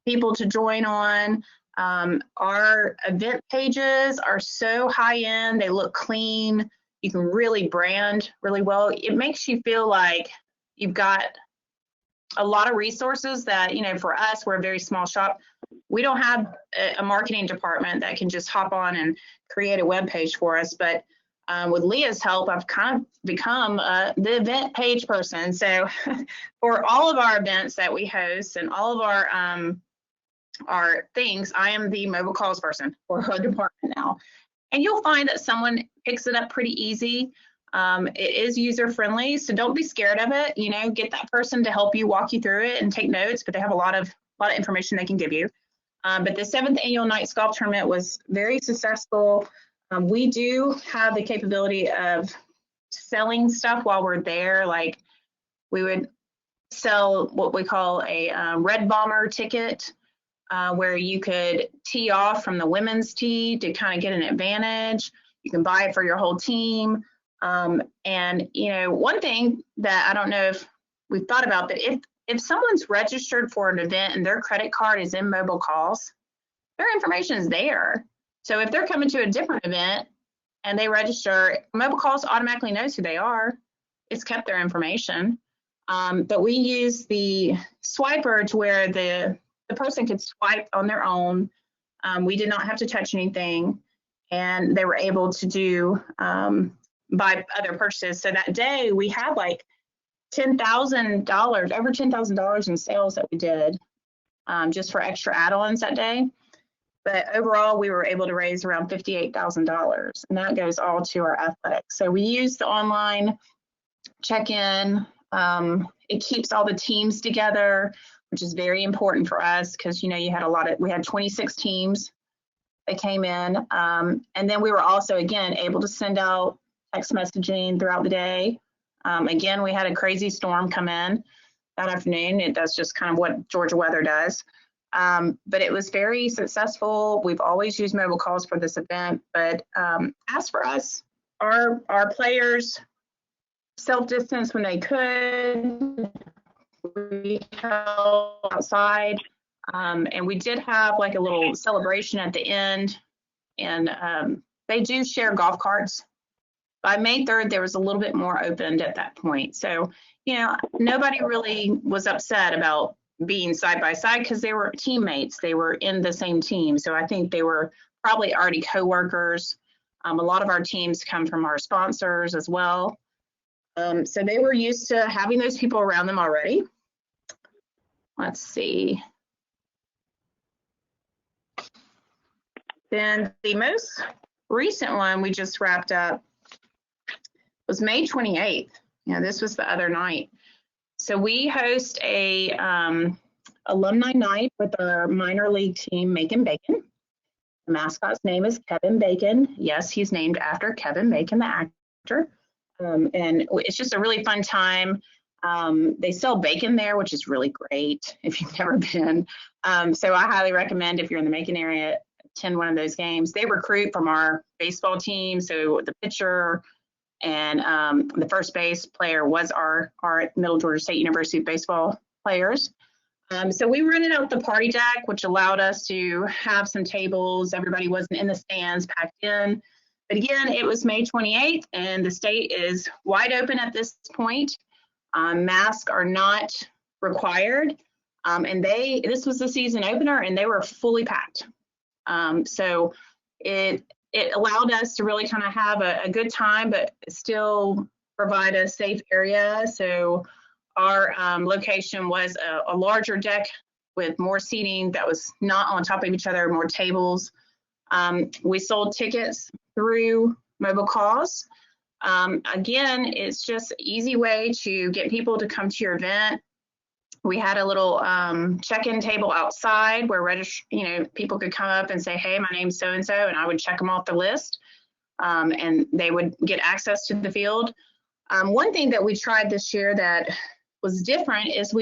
people to join on. Our event pages are so high end. They look clean. You can really brand really well. It makes you feel like you've got a lot of resources that, for us, we're a very small shop. We don't have a marketing department that can just hop on and create a web page for us. But with Leah's help, I've kind of become the event page person. So for all of our events that we host and all of our things, I am the mobile calls person for our department now. And you'll find that someone picks it up pretty easy. It is user friendly, so don't be scared of it. Get that person to help you, walk you through it and take notes, but they have a lot of information they can give you. But the 7th annual Knights Golf Tournament was very successful. We do have the capability of selling stuff while we're there. Like, we would sell what we call a Red Bomber ticket, where you could tee off from the women's tee to kind of get an advantage. You can buy it for your whole team. And one thing that I don't know if we've thought about, but if someone's registered for an event and their credit card is in mobile calls, their information is there. So if they're coming to a different event and they register, mobile calls automatically knows who they are. It's kept their information. But we use the swiper to where the person could swipe on their own. We did not have to touch anything, and they were able to do buy other purchases. So that day we had like $10,000, over $10,000 in sales that we did just for extra add-ons that day. But overall, we were able to raise around $58,000, and that goes all to our athletics. So we use the online check-in. It keeps all the teams together, which is very important for us because, we had 26 teams that came in. And then we were also, again, able to send out text messaging throughout the day. Again, we had a crazy storm come in that afternoon. That's just kind of what Georgia weather does. But it was very successful. We've always used mobile calls for this event. But as for us, our players self-distance when they could. We held outside, and we did have like a little celebration at the end. And they do share golf carts. By May 3rd, there was a little bit more opened at that point. So, nobody really was upset about being side by side because they were teammates. They were in the same team. So I think they were probably already coworkers. A lot of our teams come from our sponsors as well. So they were used to having those people around them already. Let's see. Then the most recent one we just wrapped up was May 28th. This was the other night. So we host a alumni night with our minor league team, Making Bacon. The mascot's name is Kevin Bacon. Yes, he's named after Kevin Bacon, the actor. And it's just a really fun time. They sell bacon there, which is really great if you've never been. So I highly recommend, if you're in the Macon area, attend one of those games. They recruit from our baseball team. So the pitcher and the first base player was our Middle Georgia State University baseball players. So we rented out the party deck, which allowed us to have some tables. Everybody wasn't in the stands, packed in. But again, it was May 28th, and the state is wide open at this point. Masks are not required. And this was the season opener, and they were fully packed. So it allowed us to really kind of have a good time, but still provide a safe area. So our location was a larger deck with more seating that was not on top of each other, more tables. We sold tickets through mobile calls. Again, it's just an easy way to get people to come to your event. We had a little check-in table outside where people could come up and say, hey, my name's so-and-so, and I would check them off the list, and they would get access to the field. One thing that we tried this year that was different is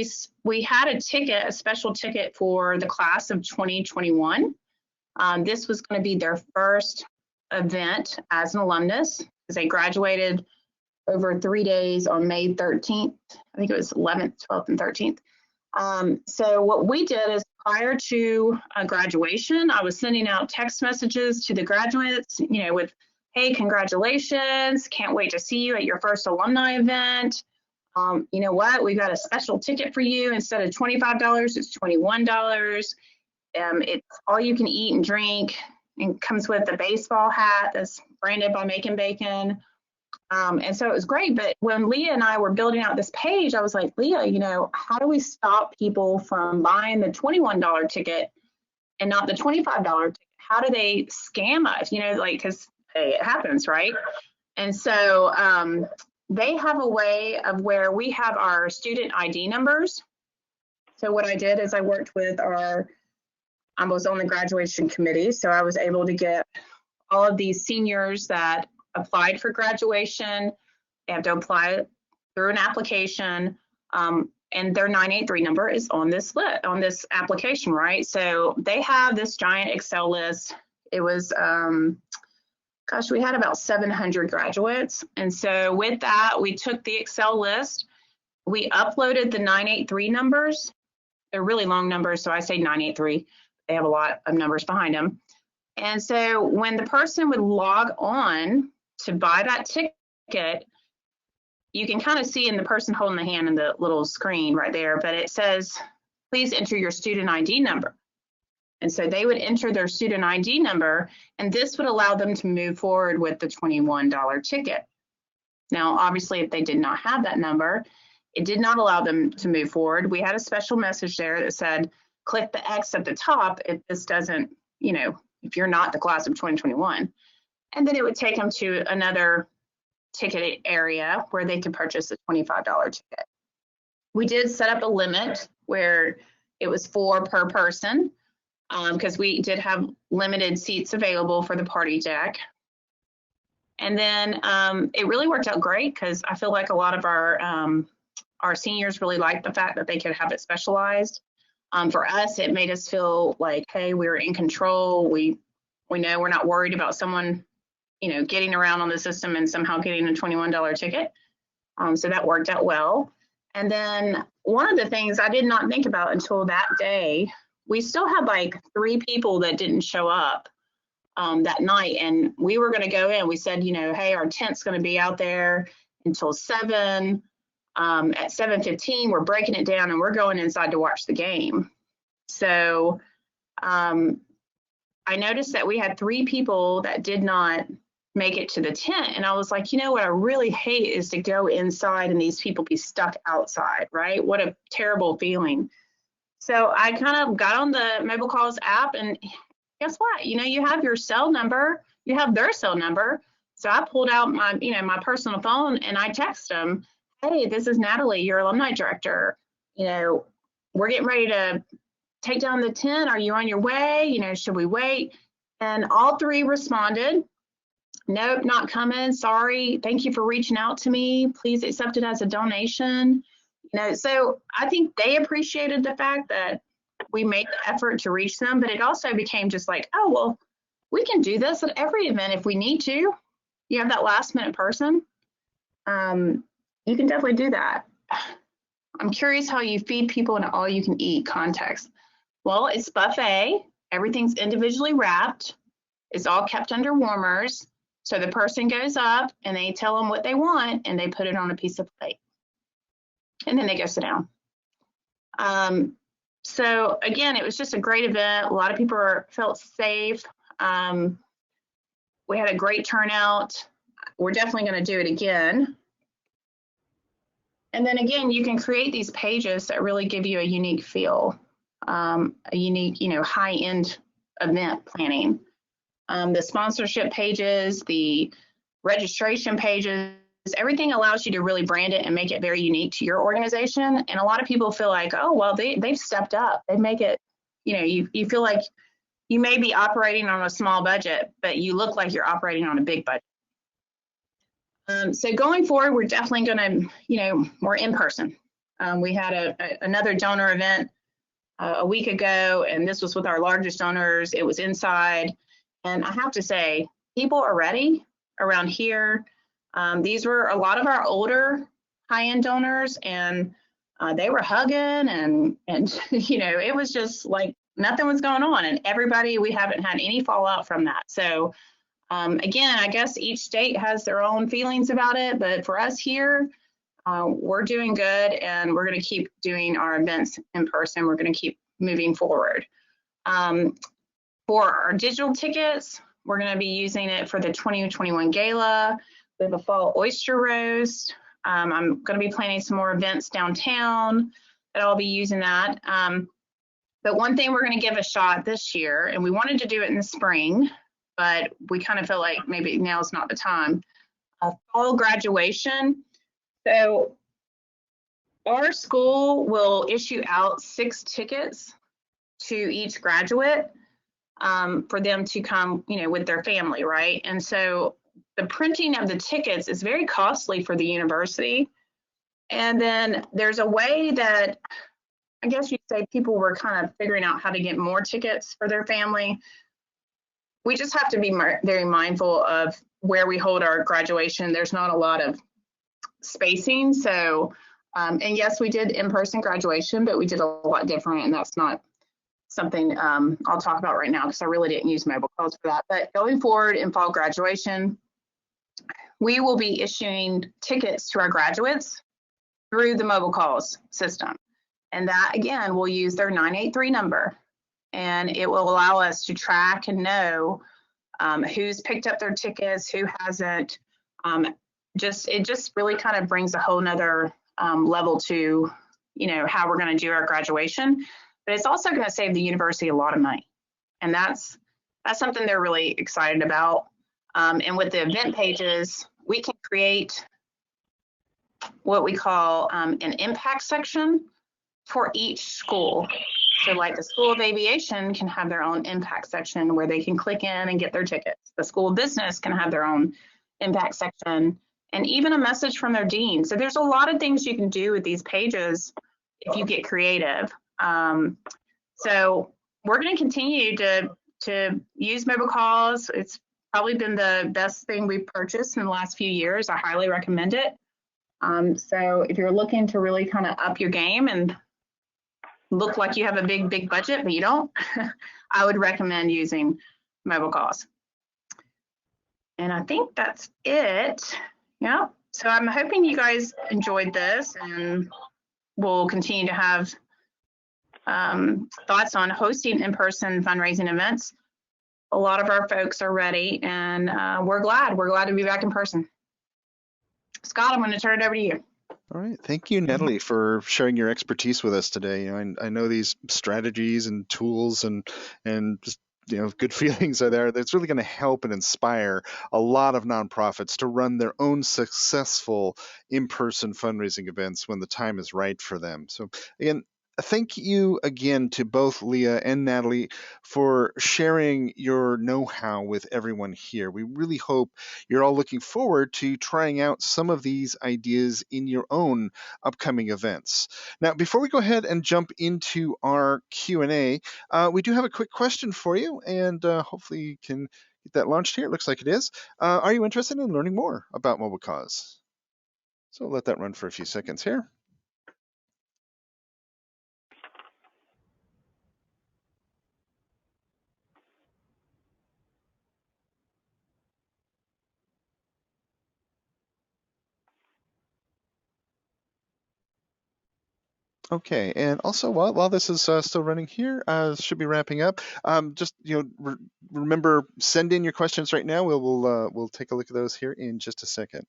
we had a special ticket for the class of 2021. This was going to be their first event as an alumnus, because they graduated over 3 days on May 13th. I think it was 11th, 12th, and 13th. So what we did is, prior to graduation, I was sending out text messages to the graduates, with, hey, congratulations, can't wait to see you at your first alumni event. You know what, we've got a special ticket for you. Instead of $25, it's $21. It's all you can eat and drink, and comes with a baseball hat that's branded by Macon Bacon. And so it was great. But when Leah and I were building out this page, I was like, Leah, how do we stop people from buying the $21 ticket and not the $25 ticket? How do they scam us? Because hey, it happens, right? And so they have a way of where we have our student ID numbers. So what I did is I worked with I was on the graduation committee, so I was able to get all of these seniors that applied for graduation. They have to apply through an application, and their 983 number is on this list, on this application, right? So they have this giant Excel list. It was, we had about 700 graduates. And so with that, we took the Excel list, we uploaded the 983 numbers. They're really long numbers, so I say 983. They have a lot of numbers behind them. And so when the person would log on to buy that ticket, you can kind of see in the person holding the hand in the little screen right there, but it says, please enter your student ID number. And so they would enter their student ID number, and this would allow them to move forward with the $21 ticket. Now, obviously, if they did not have that number, it did not allow them to move forward. We had a special message there that said, click the X at the top if this doesn't, if you're not the class of 2021. And then it would take them to another ticket area where they could purchase a $25 ticket. We did set up a limit where it was 4 per person, because we did have limited seats available for the party deck. And then it really worked out great, because I feel like a lot of our seniors really liked the fact that they could have it specialized. For us, it made us feel like, hey, we were in control. We know we're not worried about someone, getting around on the system and somehow getting a $21 ticket. So that worked out well. And then one of the things I did not think about until that day, we still had like 3 people that didn't show up that night. And we were going to go in. We said, hey, our tent's going to be out there until 7. At 7:15, we're breaking it down and we're going inside to watch the game. So I noticed that we had 3 people that did not make it to the tent. And I was like, what I really hate is to go inside and these people be stuck outside, right? What a terrible feeling. So I kind of got on the Mobile Calls app, and guess what? You have your cell number, you have their cell number. So I pulled out my, my personal phone, and I text them, hey, this is Natalie, your alumni director. We're getting ready to take down the tent. Are you on your way? Should we wait? And all 3 responded. Nope, not coming. Sorry. Thank you for reaching out to me. Please accept it as a donation. So I think they appreciated the fact that we made the effort to reach them, but it also became just like, oh, well, we can do this at every event if we need to. You have that last minute person. You can definitely do that. I'm curious how you feed people in an all you can eat context. Well, it's buffet. Everything's individually wrapped. It's all kept under warmers. So the person goes up and they tell them what they want and they put it on a piece of plate. And then they go sit down. So again, it was just a great event. A lot of people felt safe. We had a great turnout. We're definitely going to do it again. And then again, you can create these pages that really give you a unique feel, a unique, high-end event planning. The sponsorship pages, the registration pages, everything allows you to really brand it and make it very unique to your organization. And a lot of people feel like, oh, well, they've stepped up. They make it, you feel like you may be operating on a small budget, but you look like you're operating on a big budget. So going forward, we're definitely going to, we're in person. We had another donor event a week ago, and this was with our largest donors. It was inside. And I have to say, people are ready around here. These were a lot of our older high-end donors, and they were hugging and it was just like nothing was going on. And everybody, we haven't had any fallout from that. So again, I guess each state has their own feelings about it, but for us here, we're doing good, and we're going to keep doing our events in person. We're going to keep moving forward. For our digital tickets, we're going to be using it for the 2021 gala. We have a fall oyster roast. I'm going to be planning some more events downtown that I'll be using that. But one thing we're going to give a shot this year, and we wanted to do it in the spring, but we kind of feel like maybe now's not the time. Fall graduation. So our school will issue out 6 tickets to each graduate for them to come, with their family, right? And so the printing of the tickets is very costly for the university. And then there's a way that, I guess you'd say, people were kind of figuring out how to get more tickets for their family. We just have to be very mindful of where we hold our graduation. There's not a lot of spacing. So, and yes, we did in-person graduation, but we did a lot different, and that's not something I'll talk about right now because I really didn't use mobile calls for that. But going forward in fall graduation, we will be issuing tickets to our graduates through the mobile calls system. And that, again, will use their 983 number. And it will allow us to track and know who's picked up their tickets, who hasn't. It just really kind of brings a whole nother level to, how we're going to do our graduation. But it's also going to save the university a lot of money. And that's something they're really excited about. And with the event pages, we can create what we call an impact section for each school. So like the School of Aviation can have their own impact section where they can click in and get their tickets. The School of Business can have their own impact section, and even a message from their dean. So there's a lot of things you can do with these pages if you get creative. So we're going to continue to use mobile calls. It's probably been the best thing we've purchased in the last few years. I highly recommend it. So if you're looking to really kind of up your game and look like you have a big budget, but you don't, I would recommend using mobile calls. And I think that's it. Yeah. So I'm hoping you guys enjoyed this, and we'll continue to have thoughts on hosting in-person fundraising events. A lot of our folks are ready, and we're glad to be back in person. Scott, I'm going to turn it over to you. All right. Thank you, Natalie, for sharing your expertise with us today. I know these strategies and tools and just, good feelings are there. That's really going to help and inspire a lot of nonprofits to run their own successful in-person fundraising events when the time is right for them. So again, thank you again to both Leah and Natalie for sharing your know-how with everyone here. We really hope you're all looking forward to trying out some of these ideas in your own upcoming events. Now, before we go ahead and jump into our Q&A, we do have a quick question for you, and hopefully you can get that launched here. It looks like it is. Are you interested in learning more about Mobile Cause? So let that run for a few seconds here. Okay, and also while this is still running here, should be wrapping up. Just remember, send in your questions right now. We'll take a look at those here in just a second.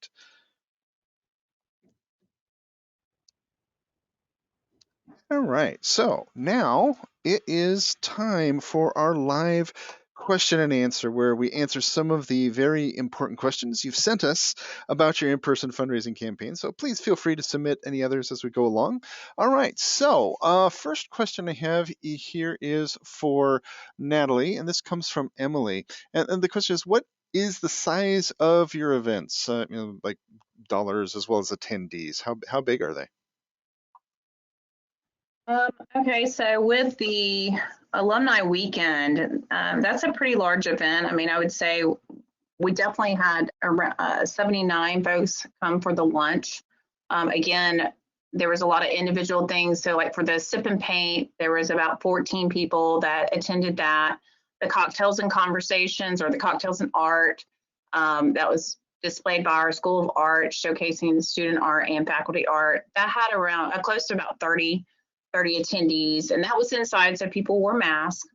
All right, so now it is time for our live question and answer, where we answer some of the very important questions you've sent us about your in-person fundraising campaign. So please feel free to submit any others as we go along. All right, so first question I have here is for Natalie, and this comes from Emily. And the question is, what is the size of your events, like dollars as well as attendees? How big are they? Okay, so with the Alumni Weekend, that's a pretty large event. I mean, I would say we definitely had around 79 folks come for the lunch. Again, there was a lot of individual things. So like for the sip and paint, there was about 14 people that attended that. The cocktails and conversations, or the cocktails and art, that was displayed by our School of Art, showcasing the student art and faculty art. That had around close to about 30 attendees, and that was inside, so people wore masks.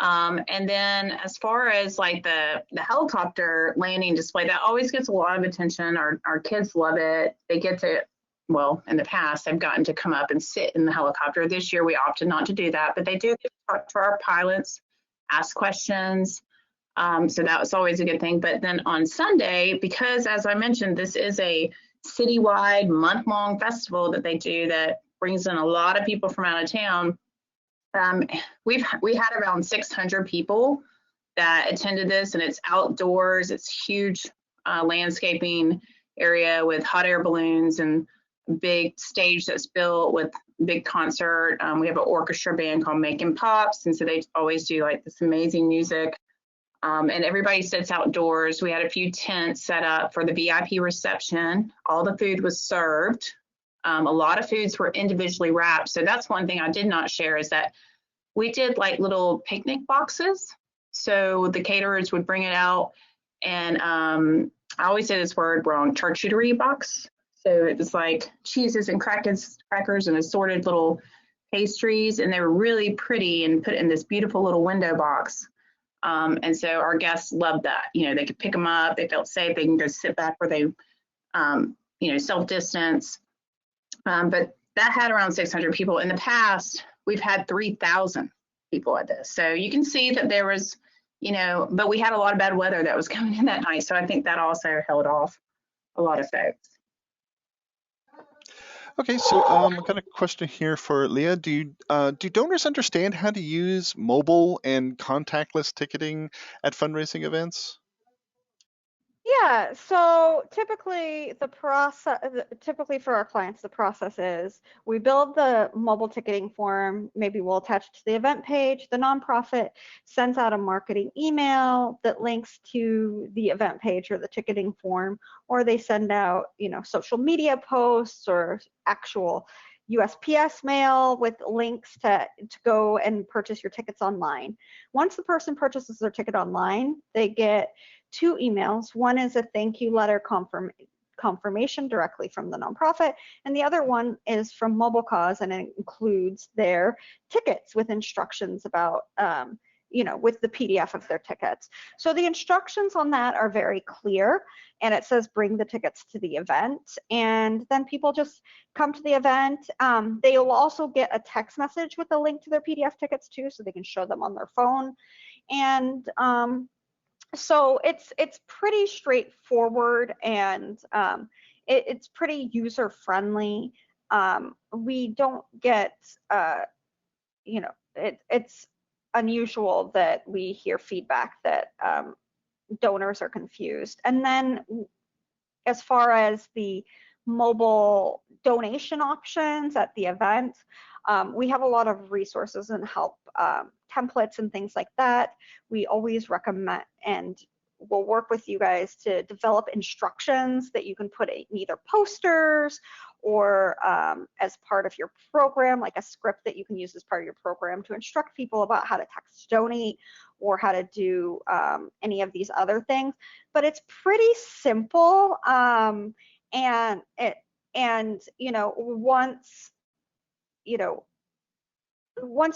And then as far as like the helicopter landing display, that always gets a lot of attention. Our kids love it. They get to, well, in the past, they've gotten to come up and sit in the helicopter. This year, we opted not to do that, but they do get to talk to our pilots, ask questions. So that was always a good thing. But then on Sunday, because as I mentioned, this is a citywide month-long festival that they do that brings in a lot of people from out of town. We had around 600 people that attended this, and it's outdoors. It's huge landscaping area with hot air balloons and a big stage that's built with big concert. We have an orchestra band called Making Pops, and so they always do like this amazing music. And everybody sits outdoors. We had a few tents set up for the VIP reception. All the food was served. A lot of foods were individually wrapped. So that's one thing I did not share, is that we did like little picnic boxes. So the caterers would bring it out, and I always say this word wrong, charcuterie box. So it was like cheeses and crackers and assorted little pastries, and they were really pretty and put in this beautiful little window box. And so our guests loved that. You know, they could pick them up, they felt safe, they can go sit back where they, self-distance. But that had around 600 people. In the past, we've had 3,000 people at this. So you can see that there was, but we had a lot of bad weather that was coming in that night. So I think that also held off a lot of folks. Okay, so I've got a question here for Leah. Do donors understand how to use mobile and contactless ticketing at fundraising events? Yeah, so typically for our clients, the process is we build the mobile ticketing form, maybe we'll attach it to the event page. The nonprofit sends out a marketing email that links to the event page or the ticketing form, or they send out, social media posts or actual USPS mail with links to go and purchase your tickets online. Once the person purchases their ticket online, they get 2 emails. One is a thank you letter confirmation directly from the nonprofit, and the other one is from Mobile Cause, and it includes their tickets with instructions about, with the PDF of their tickets. So the instructions on that are very clear, and it says bring the tickets to the event, and then people just come to the event. They will also get a text message with a link to their PDF tickets too, so they can show them on their phone. And so it's pretty straightforward, and it's pretty user friendly. we don't get, you know, it's unusual that we hear feedback that donors are confused. And then as far as the mobile donation options at the event, we have a lot of resources and help templates and things like that. We always recommend, and we'll work with you guys to develop instructions that you can put in either posters or as part of your program, like a script that you can use as part of your program to instruct people about how to text donate or how to do any of these other things. But it's pretty simple, and you know, once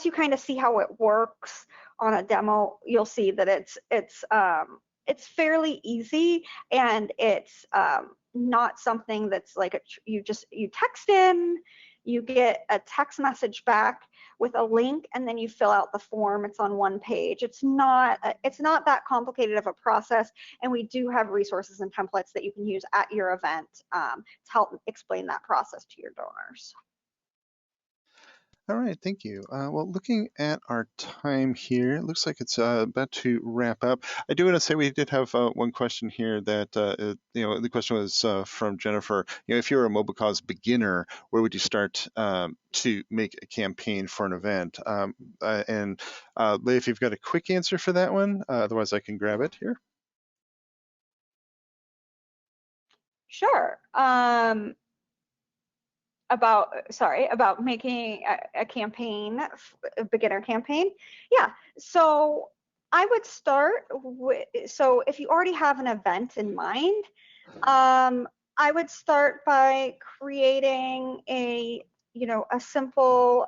you kind of see how it works on a demo, you'll see that it's fairly easy, and it's not something that's like you text in, you get a text message back with a link, and then you fill out the form. It's on one page. It's not that complicated of a process, and we do have resources and templates that you can use at your event to help explain that process to your donors. All right, thank you. Well, looking at our time here, it looks like it's about to wrap up. I do want to say we did have one question here that, the question was from Jennifer. If you're a MobileCause beginner, where would you start to make a campaign for an event? And Leigh, if you've got a quick answer for that one, otherwise I can grab it here. Sure. About making a campaign, a beginner campaign. Yeah, so I would start with, so if you already have an event in mind, I would start by creating a simple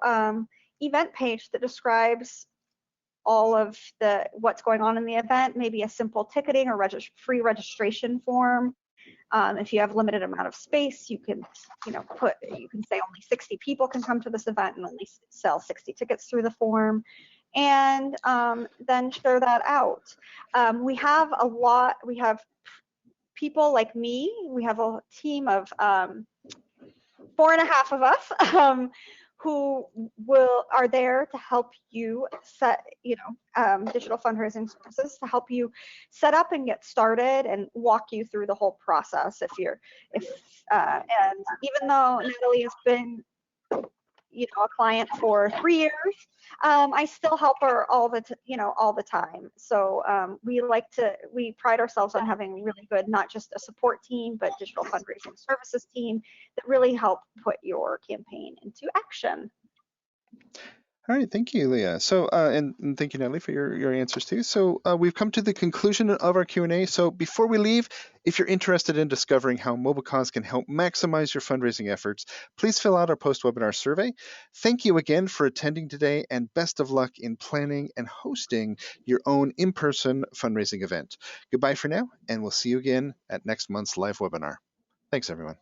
event page that describes all of what's going on in the event, maybe a simple ticketing or free registration form. If you have limited amount of space, you can, you can say only 60 people can come to this event and only sell 60 tickets through the form, and then share that out. We have people like me. We have a team of 4.5 of us who are there to help you set, digital fundraising services to help you set up and get started and walk you through the whole process. And even though Natalie has been, a client for 3 years, I still help her all the time. So we pride ourselves on having really good, not just a support team, but digital fundraising services team that really help put your campaign into action. All right, thank you, Leah. So, and thank you, Natalie, for your answers too. So we've come to the conclusion of our Q&A. So before we leave, if you're interested in discovering how MobileCause can help maximize your fundraising efforts, please fill out our post-webinar survey. Thank you again for attending today, and best of luck in planning and hosting your own in-person fundraising event. Goodbye for now, and we'll see you again at next month's live webinar. Thanks, everyone.